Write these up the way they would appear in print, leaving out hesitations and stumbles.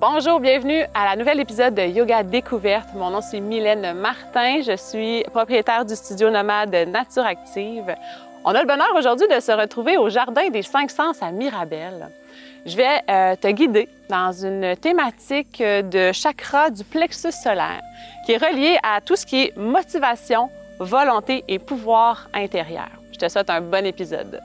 Bonjour, bienvenue à la nouvelle épisode de Yoga Découverte. Mon nom c'est Mylène Martin, je suis propriétaire du studio nomade Nature Active. On a le bonheur aujourd'hui de se retrouver au Jardin des Cinq Sens à Mirabel. Je vais te guider dans une thématique de chakra du plexus solaire qui est reliée à tout ce qui est motivation, volonté et pouvoir intérieur. Je te souhaite un bon épisode.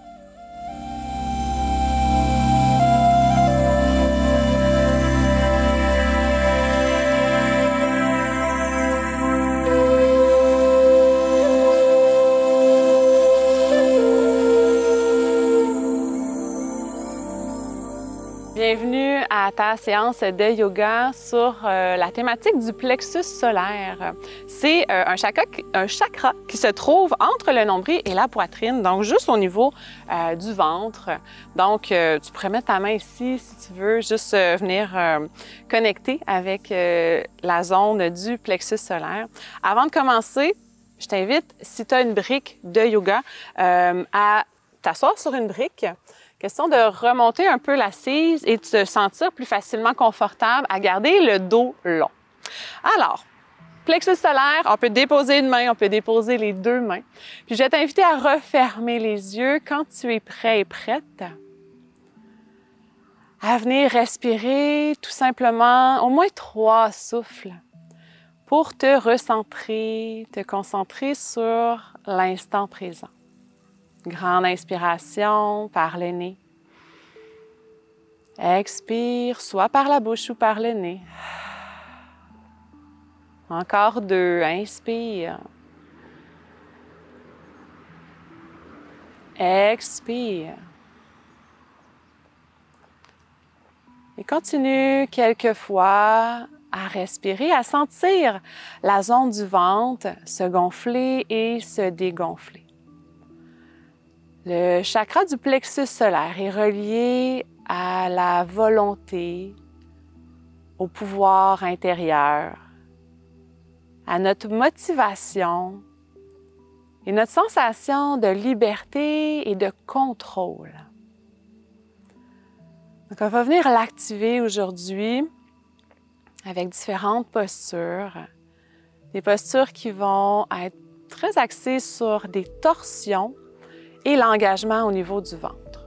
Bienvenue à ta séance de yoga sur la thématique du plexus solaire. C'est un chakra qui se trouve entre le nombril et la poitrine, donc juste au niveau du ventre. Donc, tu pourrais mettre ta main ici si tu veux, juste venir connecter avec la zone du plexus solaire. Avant de commencer, je t'invite, si tu as une brique de yoga, à t'asseoir sur une brique. Question de remonter un peu l'assise et de se sentir plus facilement confortable à garder le dos long. Alors, plexus solaire, on peut déposer une main, on peut déposer les deux mains. Puis je vais t'inviter à refermer les yeux quand tu es prêt et prête. À venir respirer tout simplement au moins 3 souffles pour te recentrer, te concentrer sur l'instant présent. Grande inspiration par le nez. Expire, soit par la bouche ou par le nez. Encore 2, inspire. Expire. Et continue quelques fois à respirer, à sentir la zone du ventre se gonfler et se dégonfler. Le chakra du plexus solaire est relié à la volonté, au pouvoir intérieur, à notre motivation et notre sensation de liberté et de contrôle. Donc, on va venir l'activer aujourd'hui avec différentes postures, des postures qui vont être très axées sur des torsions et l'engagement au niveau du ventre.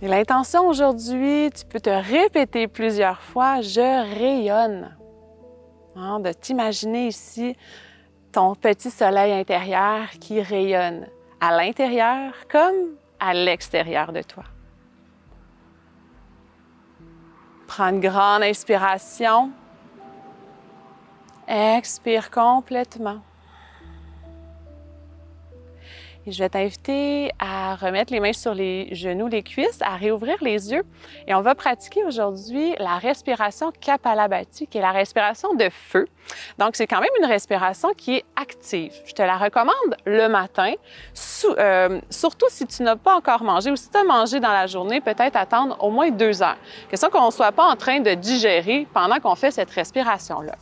Et l'intention aujourd'hui, tu peux te répéter plusieurs fois, je rayonne. Hein, de t'imaginer ici ton petit soleil intérieur qui rayonne à l'intérieur comme à l'extérieur de toi. Prends une grande inspiration. Expire complètement. Et je vais t'inviter à remettre les mains sur les genoux, les cuisses, à réouvrir les yeux. Et on va pratiquer aujourd'hui la respiration Kapalabhati, qui est la respiration de feu. Donc, c'est quand même une respiration qui est active. Je te la recommande le matin, surtout si tu n'as pas encore mangé ou si tu as mangé dans la journée, peut-être attendre au moins 2 heures. Question qu'on ne soit pas en train de digérer pendant qu'on fait cette respiration-là.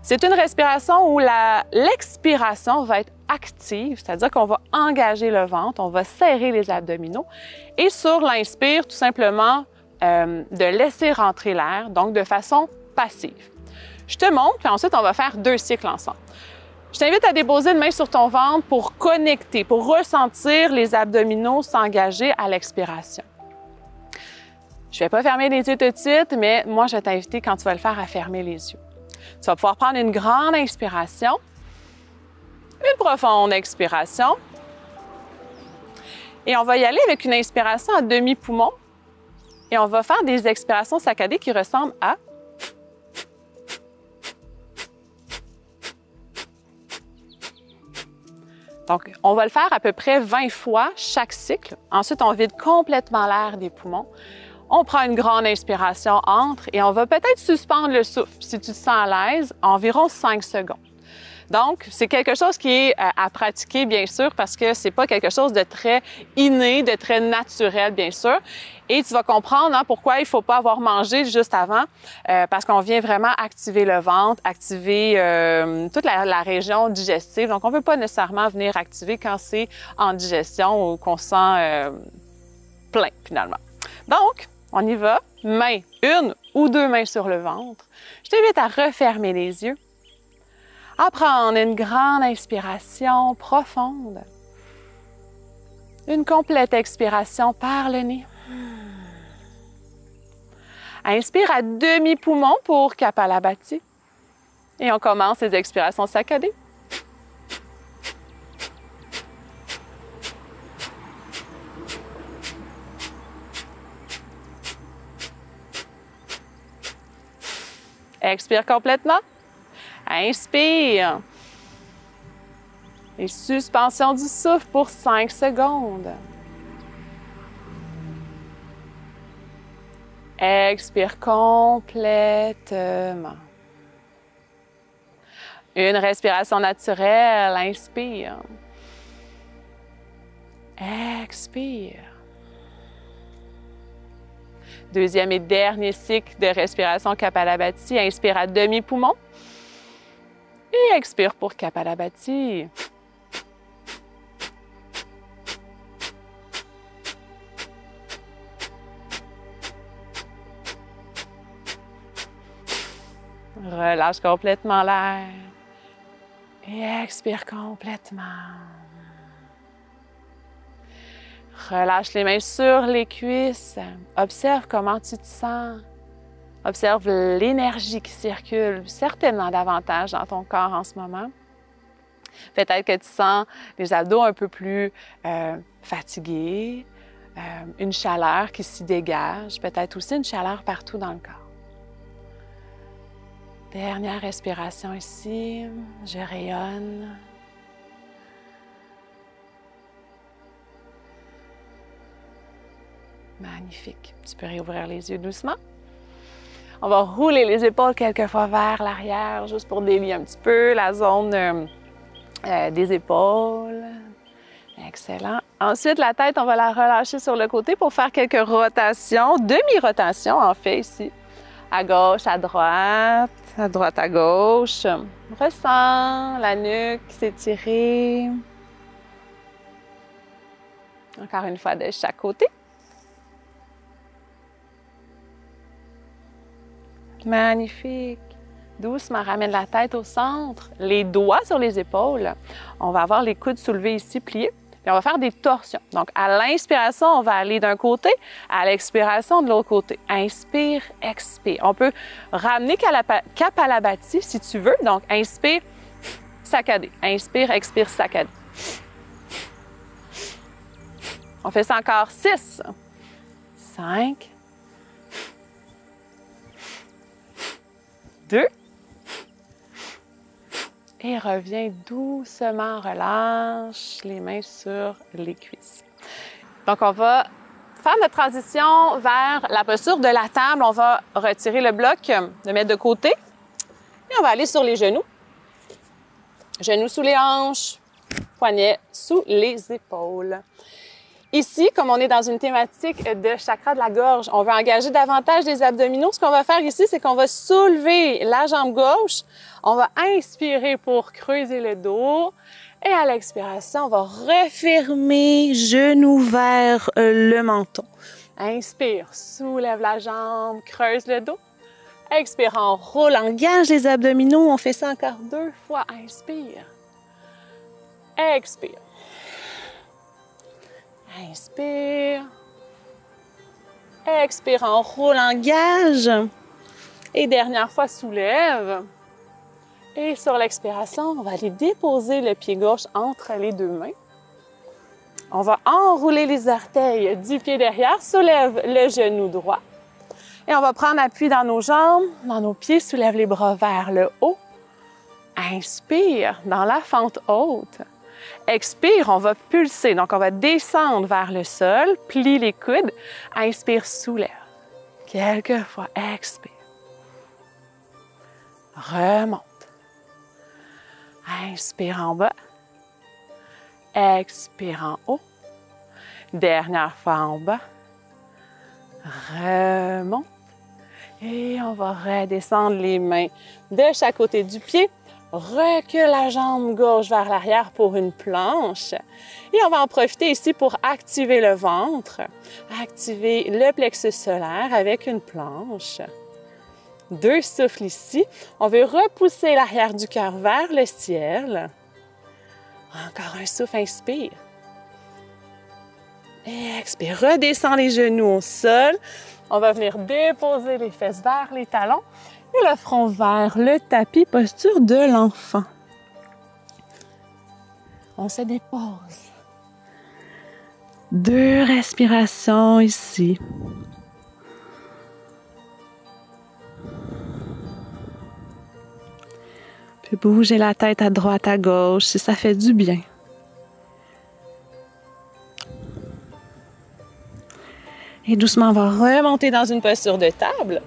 C'est une respiration où l'expiration va être active, c'est-à-dire qu'on va engager le ventre, on va serrer les abdominaux et sur l'inspire, tout simplement, de laisser rentrer l'air, donc de façon passive. Je te montre, puis ensuite, on va faire 2 cycles ensemble. Je t'invite à déposer une main sur ton ventre pour connecter, pour ressentir les abdominaux s'engager à l'expiration. Je ne vais pas fermer les yeux tout de suite, mais moi, je vais t'inviter, quand tu vas le faire, à fermer les yeux. Tu vas pouvoir prendre une grande inspiration, une profonde expiration. Et on va y aller avec une inspiration à demi-poumon. Et on va faire des expirations saccadées qui ressemblent à... Donc, on va le faire à peu près 20 fois chaque cycle. Ensuite, on vide complètement l'air des poumons. On prend une grande inspiration entre et on va peut-être suspendre le souffle, si tu te sens à l'aise, environ 5 secondes. Donc, c'est quelque chose qui est à pratiquer, bien sûr, parce que c'est pas quelque chose de très inné, de très naturel, bien sûr. Et tu vas comprendre pourquoi il faut pas avoir mangé juste avant, parce qu'on vient vraiment activer le ventre, activer toute la région digestive. Donc, on veut pas nécessairement venir activer quand c'est en digestion ou qu'on sent plein, finalement. Donc, On y va. Main, une ou deux mains sur le ventre. Je t'invite à refermer les yeux. À prendre une grande inspiration profonde. Une complète expiration par le nez. Inspire à demi-poumon pour Kapalabhati. Et on commence les expirations saccadées. Expire complètement. Inspire. Et suspension du souffle pour 5 secondes. Expire complètement. Une respiration naturelle. Inspire. Expire. Deuxième et dernier cycle de respiration Kapalabhati. Inspire à demi-poumon. Et expire pour Kapalabhati. Relâche complètement l'air. Et expire complètement. Relâche les mains sur les cuisses. Observe comment tu te sens. Observe l'énergie qui circule certainement davantage dans ton corps en ce moment. Peut-être que tu sens les abdos un peu plus fatigués, une chaleur qui s'y dégage, peut-être aussi une chaleur partout dans le corps. Dernière respiration ici, je rayonne. Magnifique. Tu peux réouvrir les yeux doucement. On va rouler les épaules quelques fois vers l'arrière, juste pour délier un petit peu la zone des épaules. Excellent. Ensuite, la tête, on va la relâcher sur le côté pour faire quelques rotations, demi-rotations en fait ici. À gauche, à droite à gauche. Ressens la nuque s'étirer. Encore une fois de chaque côté. Magnifique. Doucement, ramène la tête au centre, les doigts sur les épaules. On va avoir les coudes soulevés ici, pliés. Puis on va faire des torsions. Donc, à l'inspiration, on va aller d'un côté, à l'expiration, de l'autre côté. Inspire, expire. On peut ramener Kapalabhati si tu veux. Donc, inspire, saccadé. Inspire, expire, saccadé. On fait ça encore 6, 5, 2. Et reviens doucement, relâche les mains sur les cuisses. Donc, on va faire notre transition vers la posture de la table. On va retirer le bloc, le mettre de côté. Et on va aller sur les genoux. Genoux sous les hanches, poignets sous les épaules. Ici, comme on est dans une thématique de chakra de la gorge, on veut engager davantage les abdominaux. Ce qu'on va faire ici, c'est qu'on va soulever la jambe gauche. On va inspirer pour creuser le dos. Et à l'expiration, on va refermer genoux vers le menton. Inspire, soulève la jambe, creuse le dos. Expire, on roule, engage les abdominaux. On fait ça encore 2 fois. Inspire. Expire. Inspire. Expire, on roule, engage. Et dernière fois, soulève. Et sur l'expiration, on va aller déposer le pied gauche entre les 2 mains. On va enrouler les orteils du pied derrière, soulève le genou droit. Et on va prendre appui dans nos jambes, dans nos pieds, soulève les bras vers le haut. Inspire dans la fente haute. Expire, on va pulser. Donc, on va descendre vers le sol, plie les coudes. Inspire, soulève. Quelques fois, expire. Remonte. Inspire en bas. Expire en haut. Dernière fois en bas. Remonte. Et on va redescendre les mains de chaque côté du pied. recule la jambe gauche vers l'arrière pour une planche. Et on va en profiter ici pour activer le ventre, activer le plexus solaire avec une planche. 2 souffles ici. On veut repousser l'arrière du cœur vers le ciel. Encore un souffle, inspire. Et expire, redescends les genoux au sol. On va venir déposer les fesses vers les talons et le front vers le tapis, posture de l'enfant. On se dépose. 2 respirations ici. Puis bouger la tête à droite, à gauche, si ça fait du bien. Et doucement, on va remonter dans une posture de table.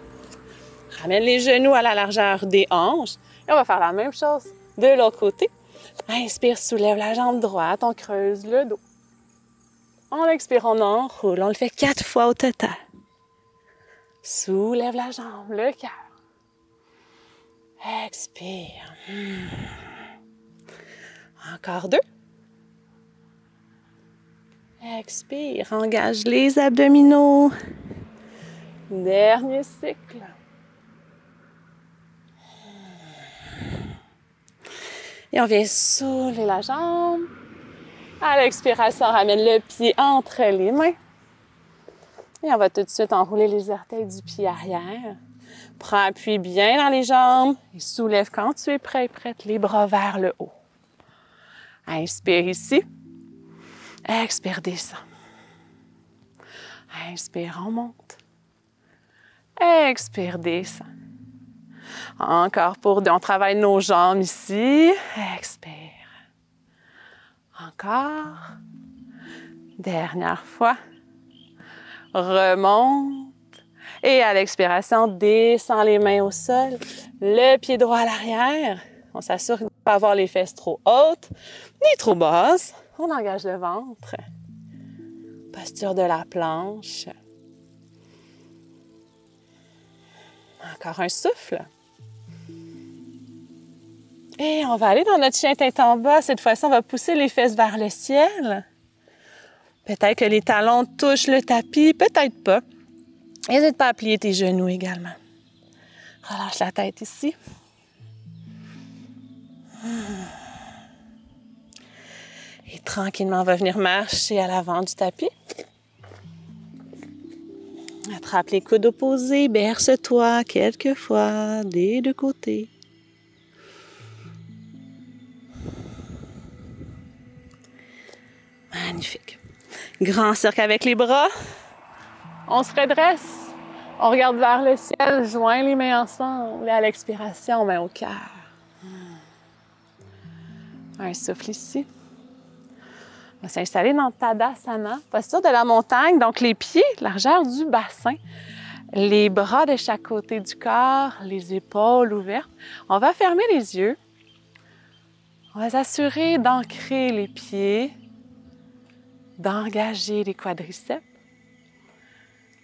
Ramène les genoux à la largeur des hanches. Et on va faire la même chose de l'autre côté. Inspire, soulève la jambe droite, on creuse le dos. On expire, on enroule. On le fait 4 fois au total. Soulève la jambe, le cœur. Expire. Encore 2. Expire, engage les abdominaux. Dernier cycle. Et on vient soulever la jambe. À l'expiration, on ramène le pied entre les mains. Et on va tout de suite enrouler les orteils du pied arrière. Prends appui bien dans les jambes et soulève quand tu es prêt et prête les bras vers le haut. Inspire ici. Expire, descend. Inspire, on monte. Expire, descend. Encore pour 2. On travaille nos jambes ici. Expire. Encore. Dernière fois. Remonte. Et à l'expiration, descend les mains au sol. Le pied droit à l'arrière. On s'assure de ne pas avoir les fesses trop hautes ni trop basses. On engage le ventre. Posture de la planche. Encore un souffle. Et on va aller dans notre chien tête en bas. Cette fois-ci, on va pousser les fesses vers le ciel. Peut-être que les talons touchent le tapis, peut-être pas. N'hésite pas à plier tes genoux également. Relâche la tête ici. Et tranquillement, on va venir marcher à l'avant du tapis. Attrape les coudes opposés, berce-toi quelques fois des 2 côtés. Magnifique. Grand cercle avec les bras. On se redresse. On regarde vers le ciel, joint les mains ensemble. Et à l'expiration, main au cœur. Un souffle ici. On va s'installer dans Tadasana, posture de la montagne. Donc, les pieds, largeur du bassin. Les bras de chaque côté du corps, les épaules ouvertes. On va fermer les yeux. On va s'assurer d'ancrer les pieds, d'engager les quadriceps,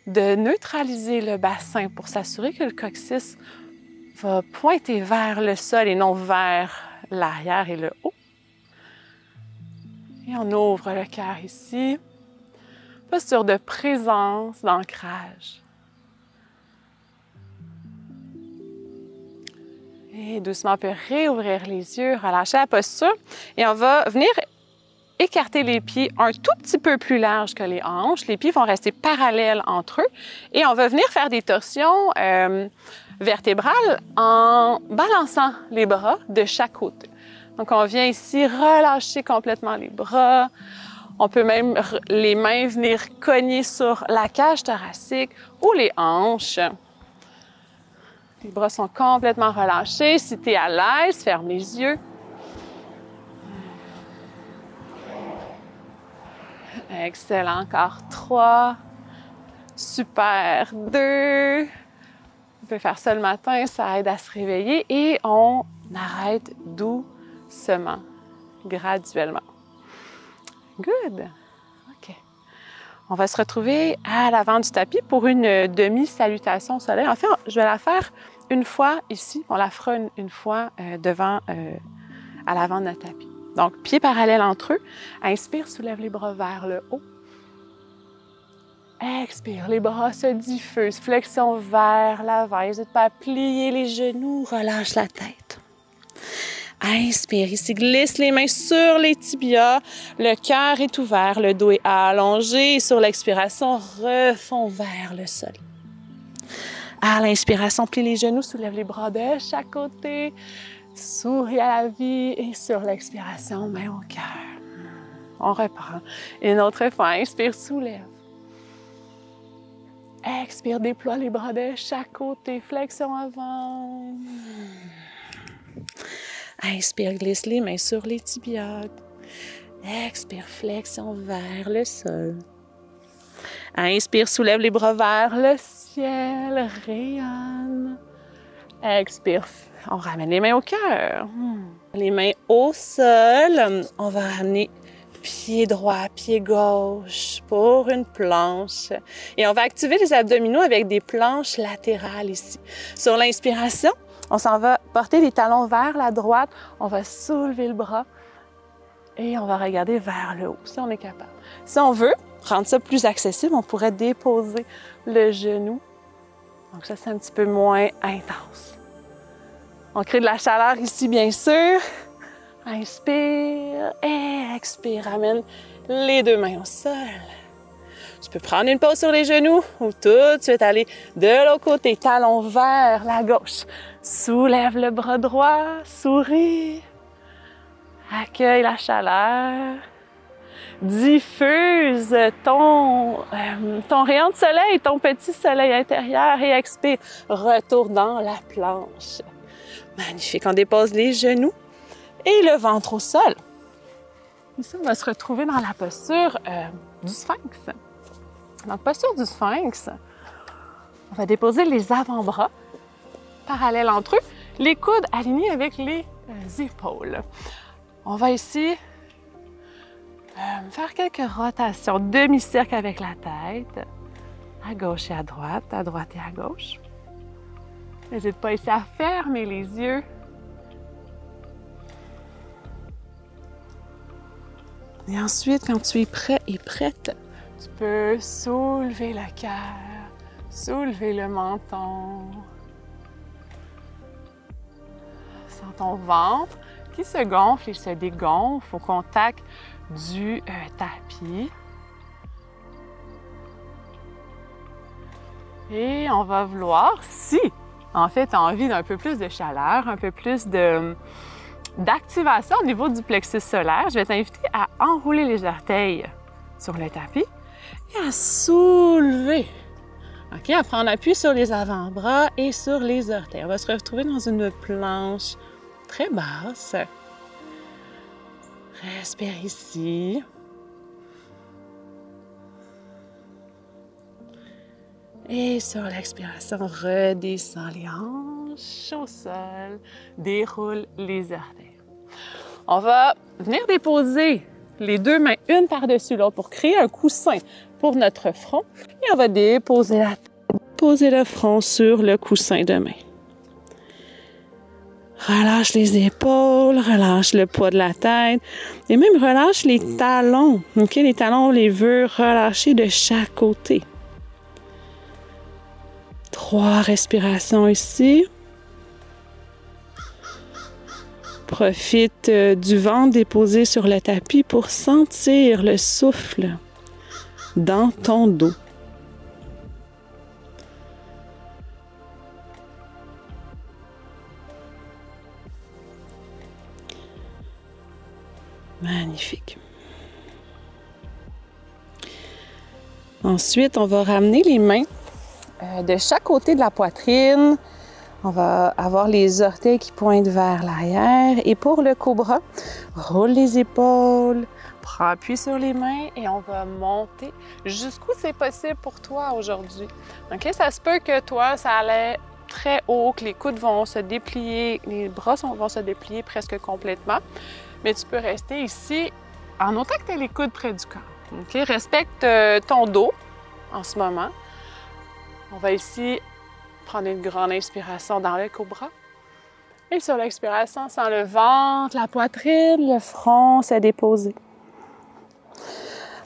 de neutraliser le bassin pour s'assurer que le coccyx va pointer vers le sol et non vers l'arrière et le haut. Et on ouvre le cœur ici. Posture de présence, d'ancrage. Et doucement, on peut réouvrir les yeux, relâcher la posture. Et on va venir écarter les pieds un tout petit peu plus large que les hanches. Les pieds vont rester parallèles entre eux. Et on va venir faire des torsions vertébrales en balançant les bras de chaque côté. Donc, on vient ici relâcher complètement les bras. On peut même les mains venir cogner sur la cage thoracique ou les hanches. Les bras sont complètement relâchés. Si tu es à l'aise, ferme les yeux. Excellent. Encore 3. Super. 2. On peut faire ça le matin, ça aide à se réveiller. Et on arrête doucement, graduellement. Good. OK. On va se retrouver à l'avant du tapis pour une demi-salutation au soleil. En fait, je vais la faire une fois ici, on la fera une fois à l'avant de notre tapis. Donc, pieds parallèles entre eux. Inspire, soulève les bras vers le haut. Expire, les bras se diffusent, flexion vers l'avant. N'hésite pas à plier les genoux, relâche la tête. Inspire, ici, glisse les mains sur les tibias. Le cœur est ouvert, le dos est allongé. Et sur l'expiration, refond vers le sol. À l'inspiration, plie les genoux, soulève les bras de chaque côté. Souris à la vie. Et sur l'expiration, main au cœur. On reprend. Une autre fois, inspire, soulève. Expire, déploie les bras de chaque côté, flexion avant. Inspire, glisse les mains sur les tibias. Expire, flexion vers le sol. Inspire, soulève les bras vers le ciel, rayonne. Expire, on ramène les mains au cœur. Les mains au sol, on va ramener pied droit, pied gauche pour une planche. Et on va activer les abdominaux avec des planches latérales ici. Sur l'inspiration, on s'en va porter les talons vers la droite. On va soulever le bras et on va regarder vers le haut, si on est capable. Si on veut rendre ça plus accessible, on pourrait déposer le genou. Donc ça, c'est un petit peu moins intense. On crée de la chaleur ici, bien sûr. Inspire et expire. Ramène les deux mains au sol. Tu peux prendre une pause sur les genoux ou tout de suite aller de l'autre côté, talon vers la gauche. Soulève le bras droit, souris. Accueille la chaleur. Diffuse ton rayon de soleil, ton petit soleil intérieur et expire. Retour dans la planche. Magnifique. On dépose les genoux. Et le ventre au sol. Ici, on va se retrouver dans la posture du sphinx. Dans la posture du sphinx, on va déposer les avant-bras parallèles entre eux, les coudes alignés avec les épaules. On va ici faire quelques rotations, demi-cercle avec la tête, à gauche et à droite et à gauche. N'hésite pas ici à fermer les yeux. Et ensuite, quand tu es prêt et prête, tu peux soulever le cœur, soulever le menton. Sens ton ventre qui se gonfle et se dégonfle au contact du tapis. Et on va vouloir, si en fait tu as envie d'un peu plus de chaleur, un peu plus d'activation au niveau du plexus solaire, je vais t'inviter à enrouler les orteils sur le tapis et à soulever. OK, à prendre appui sur les avant-bras et sur les orteils. On va se retrouver dans une planche très basse. Respire ici. Et sur l'expiration, redescends les hanches au sol, déroule les orteils. On va venir déposer les deux mains, une par-dessus l'autre, pour créer un coussin pour notre front. Et on va déposer la tête, poser le front sur le coussin de main. Relâche les épaules, relâche le poids de la tête et même relâche les talons. OK? Les talons, on les veut relâcher de chaque côté. 3 respirations ici. Profite du ventre déposé sur le tapis pour sentir le souffle dans ton dos. Magnifique. Ensuite, on va ramener les mains de chaque côté de la poitrine. On va avoir les orteils qui pointent vers l'arrière. Et pour le cobra, roule les épaules, prends appui sur les mains et on va monter jusqu'où c'est possible pour toi aujourd'hui. OK? Ça se peut que toi, ça allait très haut, que les coudes vont se déplier, les bras vont se déplier presque complètement. Mais tu peux rester ici en autant que tu as les coudes près du corps. OK? Respecte ton dos en ce moment. On va ici prendre une grande inspiration dans le cobra. Et sur l'expiration, sens le ventre, la poitrine, le front se déposer.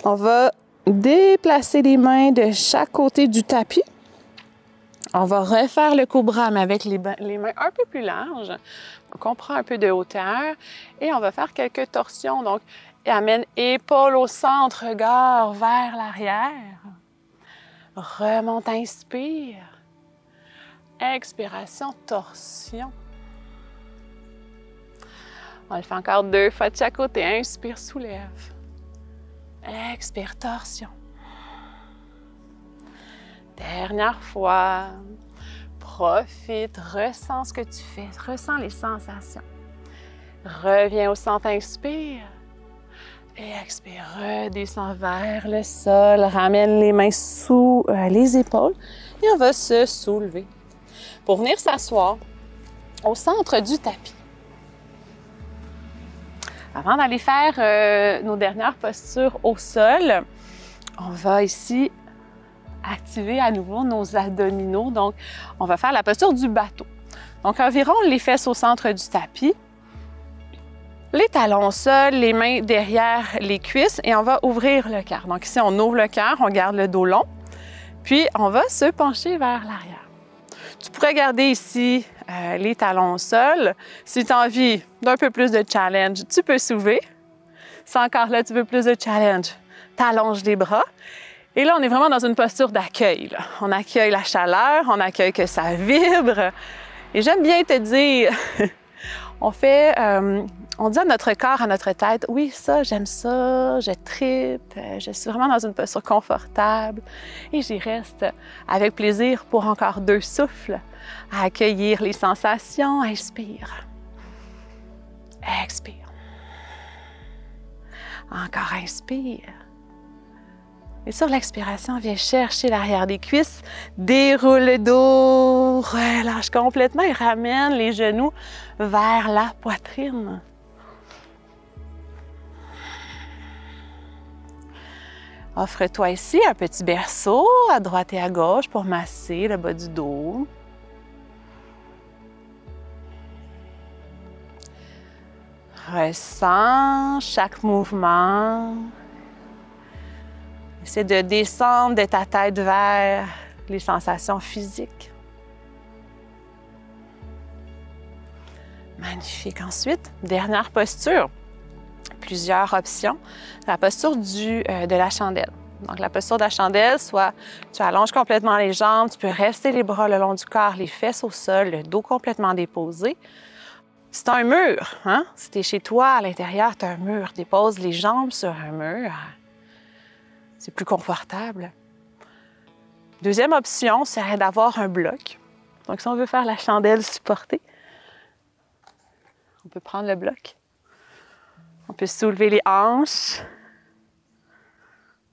On va déplacer les mains de chaque côté du tapis. On va refaire le cobra, mais avec les mains un peu plus larges. Donc, on prend un peu de hauteur et on va faire quelques torsions. Donc, amène épaule au centre, regard vers l'arrière. Remonte, inspire. Expiration, torsion. On le fait encore 2 fois de chaque côté. Inspire, soulève. Expire, torsion. Dernière fois. Profite, ressens ce que tu fais, ressens les sensations. Reviens au centre, inspire. Et expire, redescends vers le sol. Ramène les mains sous les épaules et on va se soulever. Pour venir s'asseoir au centre du tapis. Avant d'aller faire nos dernières postures au sol, on va ici activer à nouveau nos abdominaux. Donc, on va faire la posture du bateau. Donc, environ les fesses au centre du tapis, les talons au sol, les mains derrière les cuisses et on va ouvrir le cœur. Donc, ici, on ouvre le cœur, on garde le dos long, puis on va se pencher vers l'arrière. Tu pourrais garder ici les talons au sol. Si tu as envie d'un peu plus de challenge, tu peux soulever. Si encore là, tu veux plus de challenge, t'allonges les bras. Et là, on est vraiment dans une posture d'accueil. On accueille la chaleur, on accueille que ça vibre. Et j'aime bien te dire, on dit à notre corps, à notre tête, oui, ça, j'aime ça, je tripe, je suis vraiment dans une posture confortable. Et j'y reste avec plaisir pour encore 2 souffles à accueillir les sensations. Inspire. Expire. Encore inspire. Et sur l'expiration, viens chercher l'arrière des cuisses, déroule le dos, relâche complètement et ramène les genoux vers la poitrine. Offre-toi ici un petit berceau à droite et à gauche pour masser le bas du dos. Ressens chaque mouvement. Essaie de descendre de ta tête vers les sensations physiques. Magnifique. Ensuite, dernière posture. Plusieurs options. La posture de la chandelle. Donc, la posture de la chandelle, soit tu allonges complètement les jambes, tu peux rester les bras le long du corps, les fesses au sol, le dos complètement déposé. C'est un mur, hein? Si tu es chez toi, à l'intérieur, tu as un mur. Dépose les jambes sur un mur. C'est plus confortable. Deuxième option, c'est d'avoir un bloc. Donc, si on veut faire la chandelle supportée, on peut prendre le bloc. On peut soulever les hanches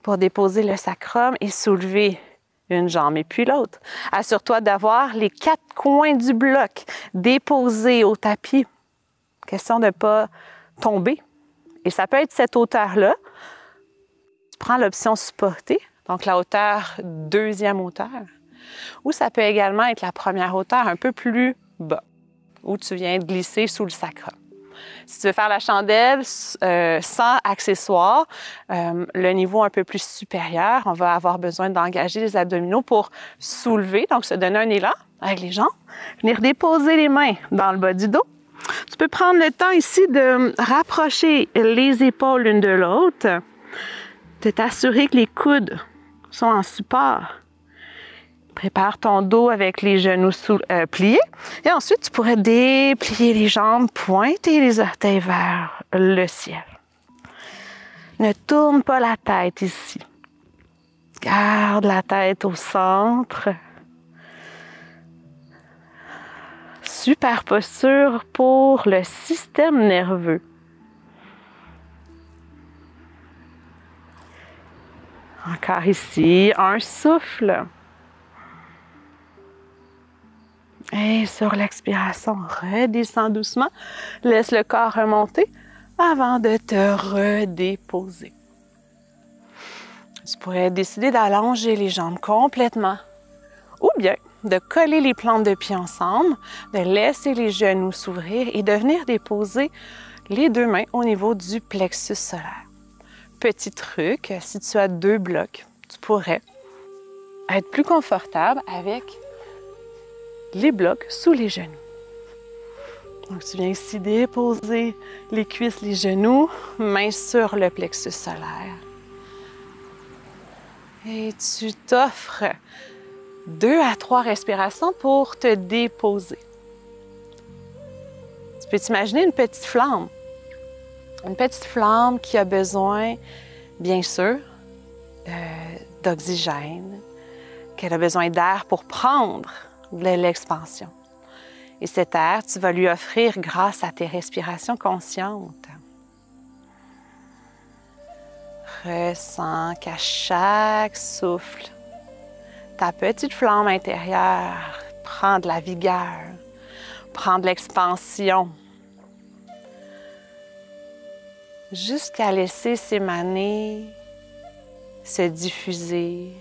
pour déposer le sacrum et soulever une jambe et puis l'autre. Assure-toi d'avoir les 4 coins du bloc déposés au tapis. Question de ne pas tomber. Et ça peut être cette hauteur-là. Tu prends l'option supportée, donc la hauteur, 2e hauteur. Ou ça peut également être la première hauteur un peu plus bas, où tu viens de glisser sous le sacrum. Si tu veux faire la chandelle sans accessoires, le niveau un peu plus supérieur, on va avoir besoin d'engager les abdominaux pour soulever, donc se donner un élan avec les jambes, venir déposer les mains dans le bas du dos. Tu peux prendre le temps ici de rapprocher les épaules l'une de l'autre, de t'assurer que les coudes sont en support. Prépare ton dos avec les genoux pliés. Et ensuite, tu pourrais déplier les jambes, pointer les orteils vers le ciel. Ne tourne pas la tête ici. Garde la tête au centre. Super posture pour le système nerveux. Encore ici, un souffle. Et sur l'expiration, redescends doucement. Laisse le corps remonter avant de te redéposer. Tu pourrais décider d'allonger les jambes complètement. Ou bien, de coller les plantes de pied ensemble, de laisser les genoux s'ouvrir et de venir déposer les deux mains au niveau du plexus solaire. Petit truc, si tu as 2 blocs, tu pourrais être plus confortable avec les blocs sous les genoux. Donc, tu viens ici déposer les cuisses, les genoux, mains sur le plexus solaire. Et tu t'offres 2 à 3 respirations pour te déposer. Tu peux t'imaginer une petite flamme. Une petite flamme qui a besoin, bien sûr, d'oxygène, qu'elle a besoin d'air pour prendre de l'expansion. Et cet air, tu vas lui offrir grâce à tes respirations conscientes. Ressens qu'à chaque souffle, ta petite flamme intérieure prend de la vigueur, prend de l'expansion, jusqu'à laisser s'émaner, se diffuser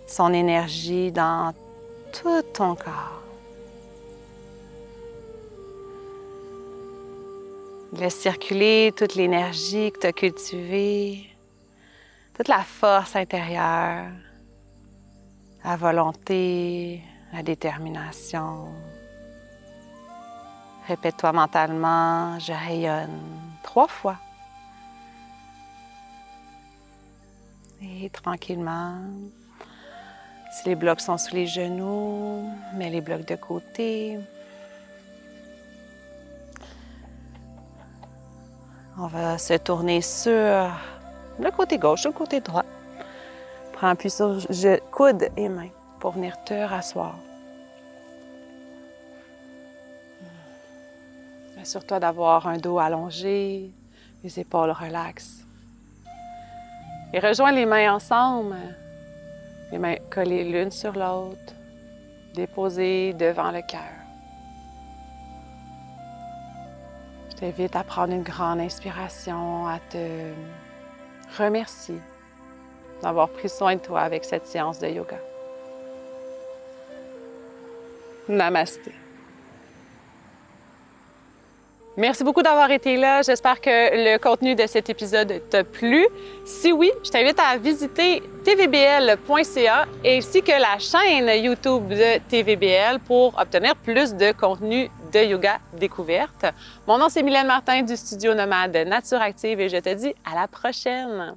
son énergie dans tout ton corps. Laisse circuler toute l'énergie que tu as cultivée, toute la force intérieure, la volonté, la détermination. Répète-toi mentalement, je rayonne 3 fois. Et tranquillement, si les blocs sont sous les genoux, mets les blocs de côté. On va se tourner sur le côté gauche ou le côté droit. Prends appui sur coude et main pour venir te rasseoir. Assure-toi d'avoir un dos allongé, les épaules relaxes. Et rejoins les mains ensemble, les mains collées l'une sur l'autre, déposées devant le cœur. Je t'invite à prendre une grande inspiration, à te remercier d'avoir pris soin de toi avec cette séance de yoga. Namasté. Merci beaucoup d'avoir été là. J'espère que le contenu de cet épisode t'a plu. Si oui, je t'invite à visiter tvbl.ca ainsi que la chaîne YouTube de TVBL pour obtenir plus de contenu de yoga découverte. Mon nom, c'est Mylène Martin du studio Nomade Nature Active et je te dis à la prochaine!